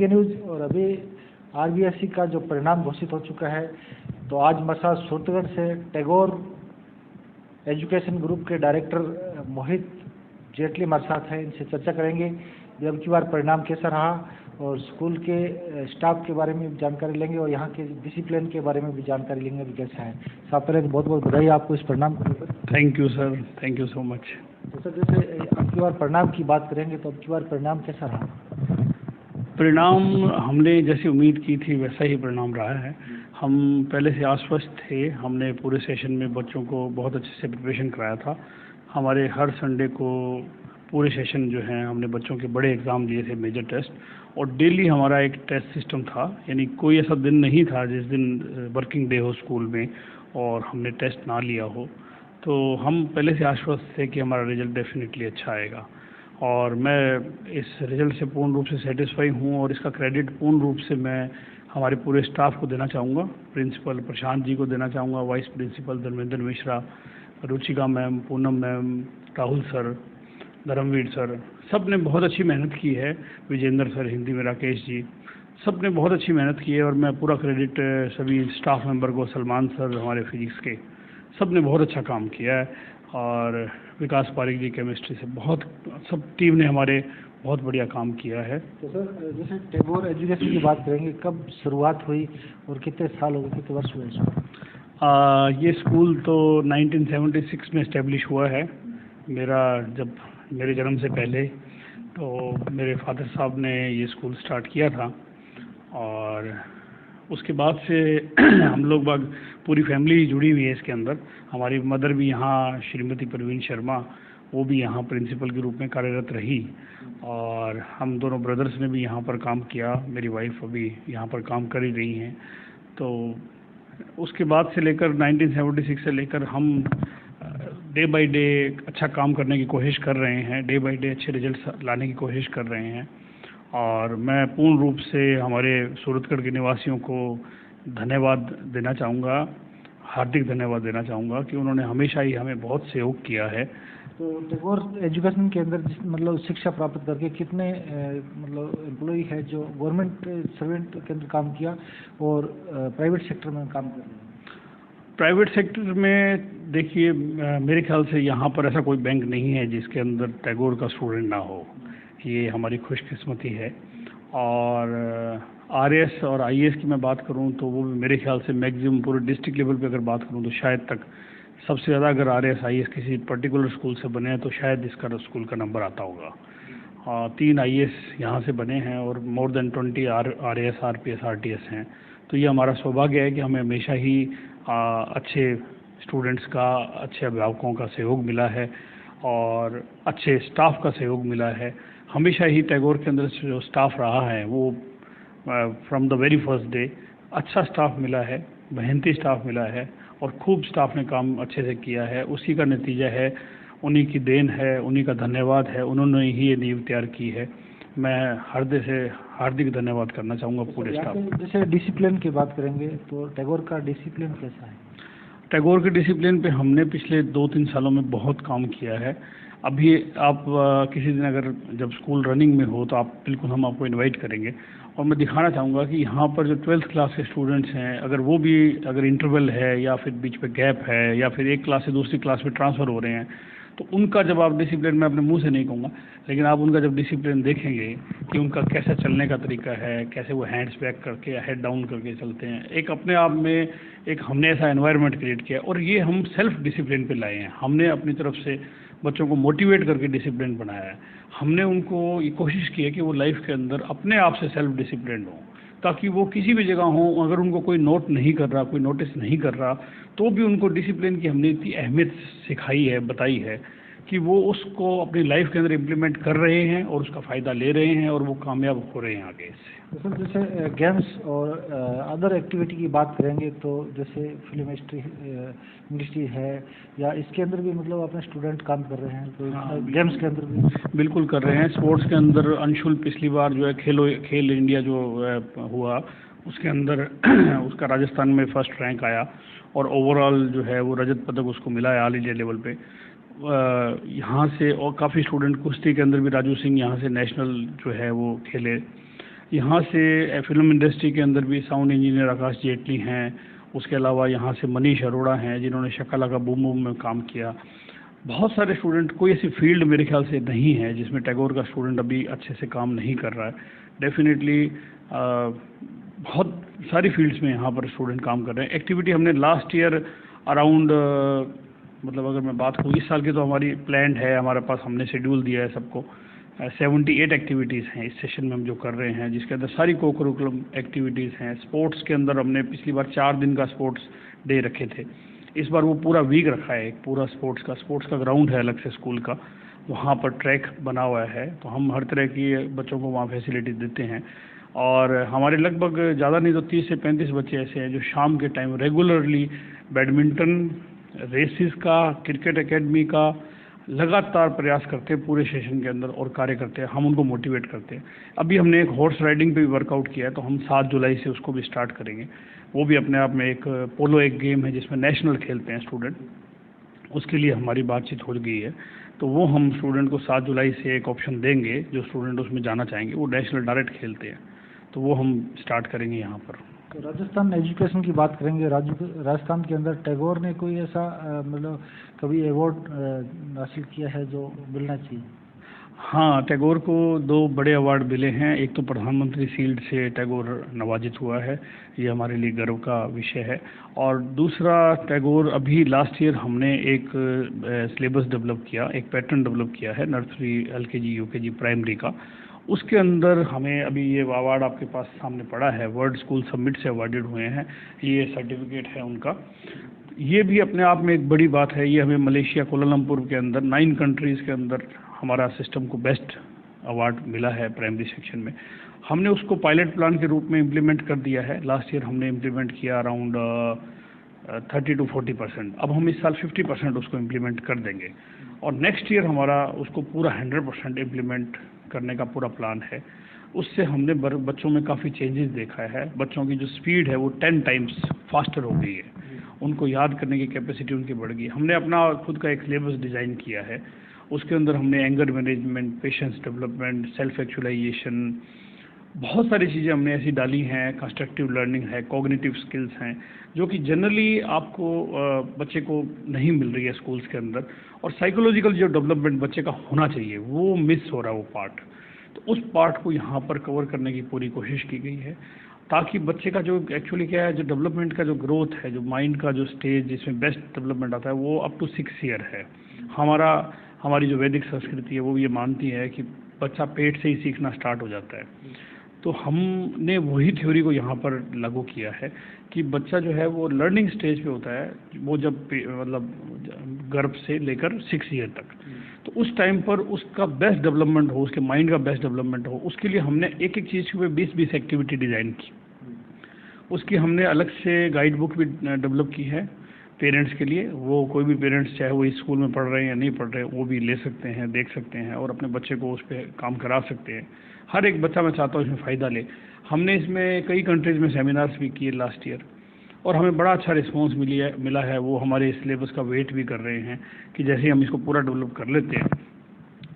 के न्यूज़। और अभी आरबीएससी का जो परिणाम घोषित हो चुका है, तो आज हमारे साथ सूरतगढ़ से टैगोर एजुकेशन ग्रुप के डायरेक्टर मोहित जेटली हमारे साथ हैं। इनसे चर्चा करेंगे कि अब की बार परिणाम कैसा रहा और स्कूल के स्टाफ के बारे में भी जानकारी लेंगे और यहाँ के डिसिप्लिन के बारे में भी जानकारी लेंगे अभी कैसा है। साहब पहले बहुत बहुत बधाई आपको इस परिणाम को लेकर। Thank you sir, thank you so much. तो सर, जैसे अब की बार परिणाम की बात करेंगे तो अब की बार परिणाम कैसा रहा? परिणाम हमने जैसी उम्मीद की थी वैसा ही परिणाम रहा है। हम पहले से आश्वस्त थे। हमने पूरे सेशन में बच्चों को बहुत अच्छे से प्रिपरेशन कराया था। हमारे हर संडे को पूरे सेशन जो है हमने बच्चों के बड़े एग्ज़ाम दिए थे, मेजर टेस्ट, और डेली हमारा एक टेस्ट सिस्टम था। यानी कोई ऐसा दिन नहीं था जिस दिन वर्किंग डे हो स्कूल में और हमने टेस्ट ना लिया हो। तो हम पहले से आश्वस्त थे कि हमारा रिजल्ट डेफिनेटली अच्छा आएगा और मैं इस रिज़ल्ट से पूर्ण रूप से सेटिस्फाई हूँ और इसका क्रेडिट पूर्ण रूप से मैं हमारे पूरे स्टाफ को देना चाहूँगा। प्रिंसिपल प्रशांत जी को देना चाहूँगा, vice principal Dharmendra Mishra, Ruchika ma'am, Poonam ma'am, Rahul sir, Dharmveer sir, सब ने बहुत अच्छी मेहनत की है। विजेंद्र सर हिंदी में, राकेश जी, सब ने बहुत अच्छी मेहनत की है और मैं पूरा क्रेडिट सभी स्टाफ मेंबर को, सलमान सर हमारे फिजिक्स के, सब ने बहुत अच्छा काम किया है। और विकास पारिक जी केमिस्ट्री से, बहुत सब टीम ने हमारे बहुत बढ़िया काम किया है। तो सर, जैसे टैगोर एजुकेशन की बात करेंगे, कब शुरुआत हुई और कितने साल हो गए, कितने वर्ष हुए इसमें? ये स्कूल तो 1976 में इस्टेब्लिश हुआ है। जब मेरे जन्म से पहले तो मेरे फादर साहब ने ये स्कूल स्टार्ट किया था और उसके बाद से हम लोग बाग पूरी फैमिली जुड़ी हुई है इसके अंदर। हमारी मदर भी यहाँ, श्रीमती परवीन शर्मा, वो भी यहाँ प्रिंसिपल के रूप में कार्यरत रही और हम दोनों ब्रदर्स ने भी यहाँ पर काम किया। मेरी वाइफ अभी यहाँ पर काम कर ही रही हैं। तो उसके बाद से लेकर 1976 से लेकर हम डे बाय डे अच्छा काम करने की कोशिश कर रहे हैं, डे बाय डे अच्छे रिजल्ट लाने की कोशिश कर रहे हैं। और मैं पूर्ण रूप से हमारे सूरतगढ़ के निवासियों को धन्यवाद देना चाहूँगा, हार्दिक धन्यवाद देना चाहूँगा कि उन्होंने हमेशा ही हमें बहुत सहयोग किया है। तो टैगोर एजुकेशन के अंदर मतलब शिक्षा प्राप्त करके कितने मतलब एम्प्लॉई है जो गवर्नमेंट सर्वेंट के अंदर काम किया और प्राइवेट सेक्टर में काम कर रहे हैं? प्राइवेट सेक्टर में देखिए, मेरे ख्याल से यहाँ पर ऐसा कोई बैंक नहीं है जिसके अंदर टैगोर का स्टूडेंट ना हो। ये हमारी खुशकिस्मती है। और आरएएस और आईएएस की मैं बात करूँ तो वो भी मेरे ख्याल से मैक्सिमम पूरे डिस्ट्रिक्ट लेवल पे अगर बात करूँ तो शायद तक सबसे ज़्यादा अगर आरएएस आईएएस किसी पर्टिकुलर स्कूल से बने हैं तो शायद इसका स्कूल का नंबर आता होगा। 3 आईएएस यहाँ से बने हैं और more than 20 RAS, RPS, RTS हैं। तो ये हमारा सौभाग्य है कि हमें हमेशा ही अच्छे स्टूडेंट्स का, अच्छे अभिभावकों का सहयोग मिला है और अच्छे स्टाफ का सहयोग मिला है। हमेशा ही टैगोर के अंदर जो स्टाफ रहा है वो from the very first day अच्छा स्टाफ मिला है, मेहनती स्टाफ मिला है और खूब स्टाफ ने काम अच्छे से किया है। उसी का नतीजा है, उन्हीं की देन है, उन्हीं का धन्यवाद है, उन्होंने ही ये नींव तैयार की है। मैं हृदय से हार्दिक धन्यवाद करना चाहूँगा पूरे स्टाफ। जैसे डिसिप्लिन की बात करेंगे तो टैगोर का डिसिप्लिन कैसा है? टैगोर के डिसिप्लिन पे हमने पिछले 2-3 सालों में बहुत काम किया है। अभी आप किसी दिन अगर जब स्कूल रनिंग में हो तो आप बिल्कुल, हम आपको इनवाइट करेंगे और मैं दिखाना चाहूँगा कि यहाँ पर जो 12th क्लास के स्टूडेंट्स हैं, अगर इंटरवल है या फिर बीच में गैप है या फिर एक क्लास से दूसरी क्लास में ट्रांसफ़र हो रहे हैं, तो उनका जब आप डिसिप्लिन, मैं अपने मुंह से नहीं कहूँगा, लेकिन आप उनका जब डिसिप्लिन देखेंगे कि उनका कैसा चलने का तरीका है, कैसे वो हैंड्स बैक करके हेड डाउन करके चलते हैं, एक अपने आप में एक हमने ऐसा एनवायरनमेंट क्रिएट किया और ये हम सेल्फ डिसिप्लिन पे लाए हैं। हमने अपनी तरफ से बच्चों को मोटिवेट करके डिसिप्लिन बनाया है। हमने उनको ये कोशिश की है कि वो लाइफ के अंदर अपने आप से सेल्फ डिसिप्लिन हो, ताकि वो किसी भी जगह हो, अगर उनको कोई नोट नहीं कर रहा, कोई नोटिस नहीं कर रहा, तो भी उनको डिसिप्लिन की हमने इतनी अहमियत सिखाई है, बताई है कि वो उसको अपनी लाइफ के अंदर इम्प्लीमेंट कर रहे हैं और उसका फ़ायदा ले रहे हैं और वो कामयाब हो रहे हैं आगे इससे। तो सर, जैसे गेम्स और अदर एक्टिविटी की बात करेंगे तो जैसे फिल्म इंडस्ट्री है या इसके अंदर भी मतलब अपने स्टूडेंट काम कर रहे हैं, तो गेम्स के अंदर भी बिल्कुल कर रहे हैं। स्पोर्ट्स के अंदर अंशुल पिछली बार जो है खेल इंडिया जो हुआ उसके अंदर उसका राजस्थान में फर्स्ट रैंक आया और ओवरऑल जो है वो रजत पदक उसको मिला है ऑल इंडिया लेवल पे। यहाँ से और काफ़ी स्टूडेंट, कुश्ती के अंदर भी राजू सिंह यहाँ से नेशनल जो है वो खेले। यहाँ से फिल्म इंडस्ट्री के अंदर भी साउंड इंजीनियर आकाश जेटली हैं, उसके अलावा यहाँ से मनीष अरोड़ा हैं जिन्होंने शकालाका बूम बूम में काम किया। बहुत सारे स्टूडेंट, कोई ऐसी फील्ड मेरे ख्याल से नहीं है जिसमें टैगोर का स्टूडेंट अभी अच्छे से काम नहीं कर रहा है। डेफिनेटली बहुत सारी फील्ड्स में यहाँ पर स्टूडेंट काम कर रहे हैं। एक्टिविटी हमने लास्ट ईयर अराउंड मतलब अगर मैं बात करूँ इस साल की तो हमारी प्लान है, हमारे पास हमने शेड्यूल दिया है सबको। 78 एक्टिविटीज़ हैं इस सेशन में हम जो कर रहे हैं, जिसके अंदर सारी को करिकुलम एक्टिविटीज़ हैं। स्पोर्ट्स के अंदर हमने पिछली बार 4 दिन का स्पोर्ट्स डे रखे थे, इस बार वो पूरा वीक रखा है, एक पूरा स्पोर्ट्स का ग्राउंड है अलग से स्कूल का, वहाँ पर ट्रैक बना हुआ है। तो हम हर तरह की बच्चों को वहाँ फैसिलिटी देते हैं। और हमारे लगभग ज़्यादा नहीं तो 30 से 35 बच्चे ऐसे हैं जो शाम के टाइम रेगुलरली बैडमिंटन, रेसिस का, क्रिकेट एकेडमी का लगातार प्रयास करते हैं पूरे सेशन के अंदर और कार्य करते हैं। हम उनको मोटिवेट करते हैं। अभी हमने एक हॉर्स राइडिंग पे भी वर्कआउट किया है, तो हम 7 जुलाई से उसको भी स्टार्ट करेंगे। वो भी अपने आप में एक पोलो एक गेम है जिसमें नेशनल खेलते हैं स्टूडेंट, उसके लिए हमारी बातचीत हो गई है। तो वो हम स्टूडेंट को 7 जुलाई से एक ऑप्शन देंगे, जो स्टूडेंट उसमें जाना चाहेंगे वो नेशनल डायरेक्ट खेलते हैं, तो वो हम स्टार्ट करेंगे यहाँ पर। तो राजस्थान एजुकेशन की बात करेंगे। राजस्थान के अंदर टैगोर ने कोई ऐसा मतलब कभी अवार्ड हासिल किया है जो मिलना चाहिए? हाँ, टैगोर को 2 बड़े अवार्ड मिले हैं। एक तो प्रधानमंत्री शील्ड से टैगोर नवाजित हुआ है, ये हमारे लिए गर्व का विषय है। और दूसरा, टैगोर अभी लास्ट ईयर हमने एक सिलेबस डेवलप किया, एक पैटर्न डेवलप किया है नर्सरी, LKG, UKG, प्राइमरी का। उसके अंदर हमें अभी ये अवार्ड आपके पास सामने पड़ा है, वर्ल्ड स्कूल समिट से अवार्डेड हुए हैं, ये सर्टिफिकेट है उनका। ये भी अपने आप में एक बड़ी बात है। ये हमें मलेशिया कोलालमपुर के अंदर 9 कंट्रीज़ के अंदर हमारा सिस्टम को बेस्ट अवार्ड मिला है प्राइमरी सेक्शन में। हमने उसको पायलट प्लान के रूप में इम्प्लीमेंट कर दिया है। लास्ट ईयर हमने इम्प्लीमेंट किया अराउंड 30 to 40%। अब हम इस साल 50% उसको इम्प्लीमेंट कर देंगे और नेक्स्ट ईयर हमारा उसको पूरा 100% इम्प्लीमेंट करने का पूरा प्लान है। उससे हमने बच्चों में काफ़ी चेंजेस देखा है। बच्चों की जो स्पीड है वो 10 टाइम्स फास्टर हो गई है, उनको याद करने की कैपेसिटी उनकी बढ़ गई। हमने अपना खुद का एक सिलेबस डिज़ाइन किया है, उसके अंदर हमने anger management, patience development, self actualisation, बहुत सारी चीज़ें हमने ऐसी डाली हैं। कंस्ट्रक्टिव लर्निंग है, कॉग्निटिव स्किल्स हैं, जो कि जनरली आपको बच्चे को नहीं मिल रही है स्कूल्स के अंदर। और साइकोलॉजिकल जो डेवलपमेंट बच्चे का होना चाहिए वो मिस हो रहा है वो पार्ट। तो उस पार्ट को यहाँ पर कवर करने की पूरी कोशिश की गई है, ताकि बच्चे का जो एक्चुअली क्या है, जो डेवलपमेंट का जो ग्रोथ है, जो माइंड का जो स्टेज जिसमें बेस्ट डेवलपमेंट आता है, वो अप टू 6 ईयर है। हमारी जो वैदिक संस्कृति है वो ये मानती है कि बच्चा पेट से ही सीखना स्टार्ट हो जाता है। तो हमने वही थ्योरी को यहाँ पर लागू किया है कि बच्चा जो है वो लर्निंग स्टेज पे होता है, वो जब मतलब गर्भ से लेकर 6 ईयर तक। तो उस टाइम पर उसका बेस्ट डेवलपमेंट हो, उसके माइंड का बेस्ट डेवलपमेंट हो, उसके लिए हमने एक चीज़ के 20-20 एक्टिविटी डिज़ाइन की। उसकी हमने अलग से गाइड बुक भी डेवलप की है पेरेंट्स के लिए। वो कोई भी पेरेंट्स, चाहे वो इस स्कूल में पढ़ रहे हैं या नहीं पढ़ रहे हैं, वो भी ले सकते हैं, देख सकते हैं और अपने बच्चे को उस पर काम करा सकते हैं। हर एक बच्चा, मैं चाहता हूँ इसमें फ़ायदा ले। हमने इसमें कई कंट्रीज़ में सेमिनार्स भी किए लास्ट ईयर और हमें बड़ा अच्छा रिस्पॉन्स मिला है। वो हमारे सिलेबस का वेट भी कर रहे हैं कि जैसे हम इसको पूरा डेवलप कर लेते हैं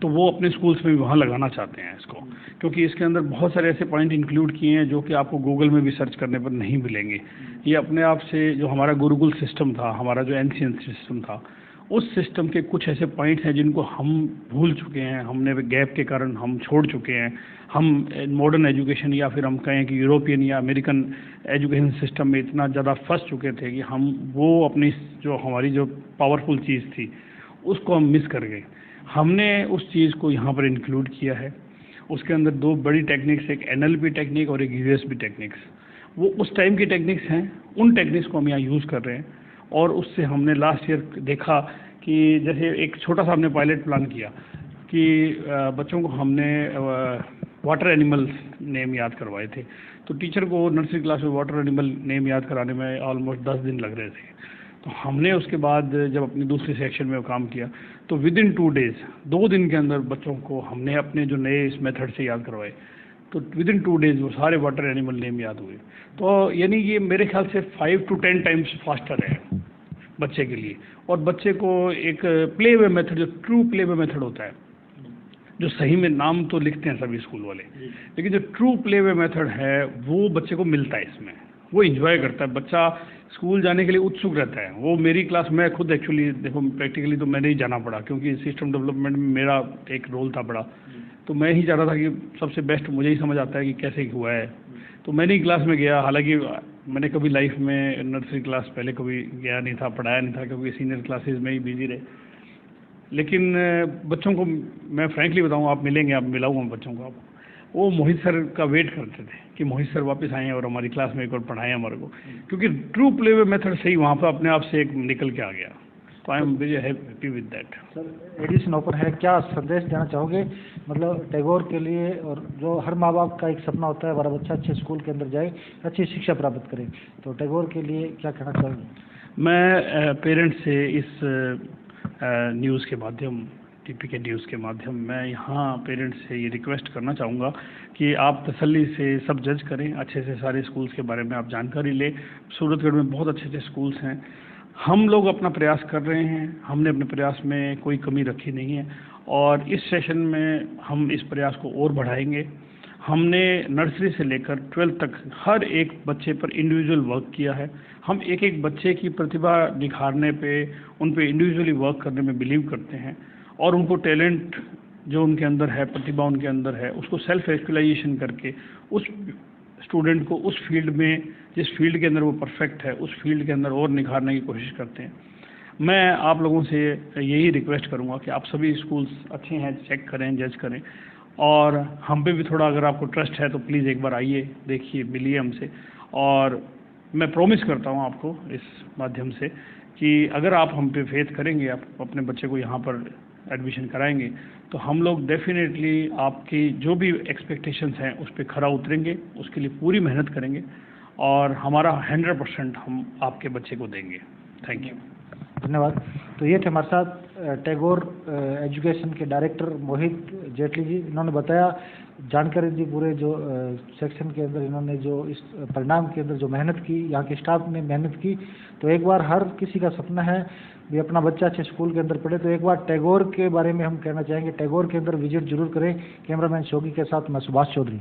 तो वो अपने स्कूल्स में भी वहाँ लगाना चाहते हैं इसको, क्योंकि इसके अंदर बहुत सारे ऐसे पॉइंट इंक्लूड किए हैं जो कि आपको गूगल में भी सर्च करने पर नहीं मिलेंगे। ये अपने आप से जो हमारा गुरुकुल सिस्टम था, हमारा जो एनसीएन सिस्टम था, उस सिस्टम के कुछ ऐसे पॉइंट्स हैं जिनको हम भूल चुके हैं, हमने गैप के कारण हम छोड़ चुके हैं। हम मॉडर्न एजुकेशन या फिर हम कहें कि यूरोपियन या अमेरिकन एजुकेशन सिस्टम में इतना ज़्यादा फंस चुके थे कि हम वो अपनी जो हमारी जो पावरफुल चीज़ थी उसको हम मिस कर गए। हमने उस चीज़ को यहाँ पर इंक्लूड किया है। उसके अंदर 2 बड़ी टेक्निक्स, एक NLP टेक्निक और एक USB टेक्निक्स। वो उस टाइम की टेक्निक्स हैं, उन टेक्निक्स को हम यहाँ यूज़ कर रहे हैं। और उससे हमने लास्ट ईयर देखा कि जैसे एक छोटा सा हमने पायलट प्लान किया कि बच्चों को हमने वाटर एनिमल्स नेम याद करवाए थे। तो टीचर को नर्सरी क्लास में वाटर एनिमल नेम याद कराने में ऑलमोस्ट 10 दिन लग रहे थे। तो हमने उसके बाद जब अपनी दूसरी सेक्शन में काम किया तो विदिन 2 डेज़, 2 दिन के अंदर बच्चों को हमने अपने जो नए इस मेथड से याद करवाए। तो विदिन 2 डेज़ वो सारे वाटर एनिमल नेम याद हुए। तो यानी ये मेरे ख्याल से 5 to 10 टाइम्स फास्टर है बच्चे के लिए। और बच्चे को एक प्ले वे मेथड, जो ट्रू प्ले वे मेथड होता है, जो सही में नाम तो लिखते हैं सभी स्कूल वाले, लेकिन जो ट्रू प्ले वे मेथड है वो बच्चे को मिलता है इसमें, वो एंजॉय करता है, बच्चा स्कूल जाने के लिए उत्सुक रहता है। वो मेरी क्लास में खुद एक्चुअली देखो प्रैक्टिकली तो मैंने ही जाना पड़ा, क्योंकि सिस्टम डेवलपमेंट में मेरा एक रोल था बड़ा, तो मैं ही चाह रहा था कि सबसे बेस्ट मुझे ही समझ आता है कि कैसे हुआ है, तो मैंने ही क्लास में गया। हालांकि मैंने कभी लाइफ में नर्सरी क्लास पहले कभी गया नहीं था, पढ़ाया नहीं था, क्योंकि सीनियर क्लासेस में ही बिजी रहे। लेकिन बच्चों को मैं फ्रैंकली बताऊँ, आप मिलेंगे, आप मिलाऊंगा बच्चों को, आप वो मोहित सर का वेट करते थे कि मोहित सर वापस आएँ और हमारी क्लास में एक और पढ़ाएं हमारे को, क्योंकि ट्रू प्ले वे मेथड सही वहाँ पर अपने आप से एक निकल के आ गया। तो I am very happy with that. Sir edition open है, क्या संदेश देना चाहोगे, मतलब टैगोर के लिए, और जो हर माँ बाप का एक सपना होता है हमारा बच्चा अच्छे स्कूल के अंदर जाए, अच्छी शिक्षा प्राप्त करे, तो टैगोर के लिए क्या कहना चाहोगे? मैं पेरेंट्स से इस न्यूज़ के माध्यम, टीपीके न्यूज़ के माध्यम, मैं यहाँ पेरेंट्स से ये रिक्वेस्ट करना चाहूँगा कि आप तसल्ली से सब जज करें, अच्छे से सारे स्कूल्स के बारे में आप जानकारी लें। सूरतगढ़ में बहुत अच्छे अच्छे स्कूल्स हैं, हम लोग अपना प्रयास कर रहे हैं, हमने अपने प्रयास में कोई कमी रखी नहीं है, और इस सेशन में हम इस प्रयास को और बढ़ाएंगे। हमने नर्सरी से लेकर 12th तक हर एक बच्चे पर इंडिविजुअल वर्क किया है। हम एक एक बच्चे की प्रतिभा निखारने पे, उन पे इंडिविजुअली वर्क करने में बिलीव करते हैं, और उनको टैलेंट जो उनके अंदर है, प्रतिभा उनके अंदर है, उसको सेल्फ एक्चुअलाइजेशन करके उस स्टूडेंट को उस फील्ड में, जिस फील्ड के अंदर वो परफेक्ट है, उस फील्ड के अंदर और निखारने की कोशिश करते हैं। मैं आप लोगों से यही रिक्वेस्ट करूंगा कि आप सभी स्कूल्स अच्छे हैं, चेक करें, जज करें, और हम पे भी थोड़ा अगर आपको ट्रस्ट है तो प्लीज़ एक बार आइए, देखिए, मिलिए हमसे। और मैं प्रॉमिस करता हूँ आपको इस माध्यम से कि अगर आप हम पे फेथ करेंगे, आप अपने बच्चे को यहाँ पर एडमिशन कराएंगे, तो हम लोग डेफिनेटली आपकी जो भी एक्सपेक्टेशंस हैं उस पर खरा उतरेंगे, उसके लिए पूरी मेहनत करेंगे, और हमारा 100% हम आपके बच्चे को देंगे। Thank you. धन्यवाद। तो ये थे हमारे साथ टैगोर एजुकेशन के डायरेक्टर मोहित जेटली जी। इन्होंने बताया, जानकारी दी पूरे जो सेक्शन के अंदर इन्होंने जो इस परिणाम के अंदर जो मेहनत की, यहाँ के स्टाफ ने मेहनत की। तो एक बार हर किसी का सपना है भी अपना बच्चा अच्छे स्कूल के अंदर पढ़े, तो एक बार टैगोर के बारे में हम कहना चाहेंगे, टैगोर के अंदर विजिट जरूर करें। कैमरामैन शोगी के साथ मैं सुभाष चौधरी।